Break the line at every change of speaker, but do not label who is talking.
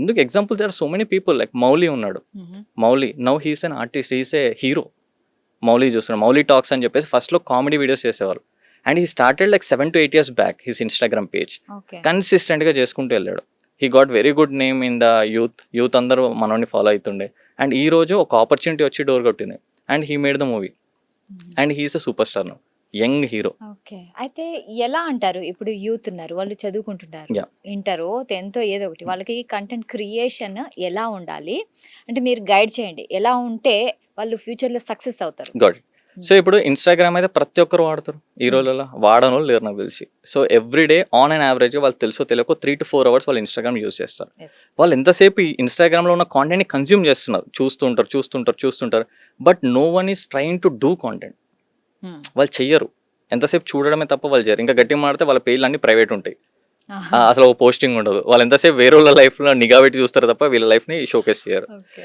ఎందుకు example there are so many people like Mouli ఉన్నాడు. Mouli now he's an artist, he's a hero. Mouli చూస్తున్నాడు, Mouli talks అని చెప్పేసి ఫస్ట్లో కామెడీ వీడియోస్ చేసేవాళ్ళు. And he started like 7 to 8 years back his Instagram page. కన్సిస్టెంట్గా చేసుకుంటూ వెళ్ళాడు. He got very good name in the youth అందరూ మనోని ఫాలో అవుతుండే. అండ్ ఈ రోజు ఒక ఆపర్చునిటీ వచ్చి డోర్ కొట్టింది and he made the movie and he's a super star now, young hero.
Okay. అయితే ఎలా అంటారు? ఇప్పుడు యూత్ ఉన్నారు, వాళ్ళు చదువుకుంటున్నారు,
Yeah.
ఇంటరో, టెన్తో ఏదో ఒకటి. వాళ్ళకి కంటెంట్ క్రియేషన్ ఎలా ఉండాలి అంటే మీరు గైడ్ చేయండి. ఎలా ఉంటే వాళ్ళు ఫ్యూచర్లో సక్సెస్ అవుతారు?
గాడ్. సో ఇప్పుడు ఇన్స్టాగ్రామ్ అయితే ప్రతి ఒక్కరు వాడతారు ఈ రోజులలో, వాడని వాళ్ళు లేరు నాకు తెలిసి. సో ఎవ్రీడే ఆన్ అండ్ యావరేజ్గా వాళ్ళు తెలుసో తెలియకో 3 to 4 hours వాళ్ళు ఇన్స్టాగ్రామ్ యూజ్ చేస్తారు.
Yes.
వాళ్ళు ఎంతసేపు ఈ ఇన్స్టాగ్రామ్లో ఉన్న కాంటెంట్ని కన్జ్యూమ్ చేస్తున్నారు, చూస్తుంటారు. But no one is trying to do content. వాళ్ళు చెయ్యరు, ఎంతసేపు చూడడమే తప్ప వాళ్ళు చేయరు. ఇంకా గట్టిగా మాడితే వాళ్ళ పేర్లు అన్ని ప్రైవేట్ ఉంటాయి, అసలు ఓ పోస్టింగ్ ఉండదు. వాళ్ళు ఎంతసేపు వేరే వాళ్ళ లైఫ్లో నిఘా పెట్టి చూస్తారు తప్ప వీళ్ళ లైఫ్ని షోకేస్ చేయరు.
ఓకే.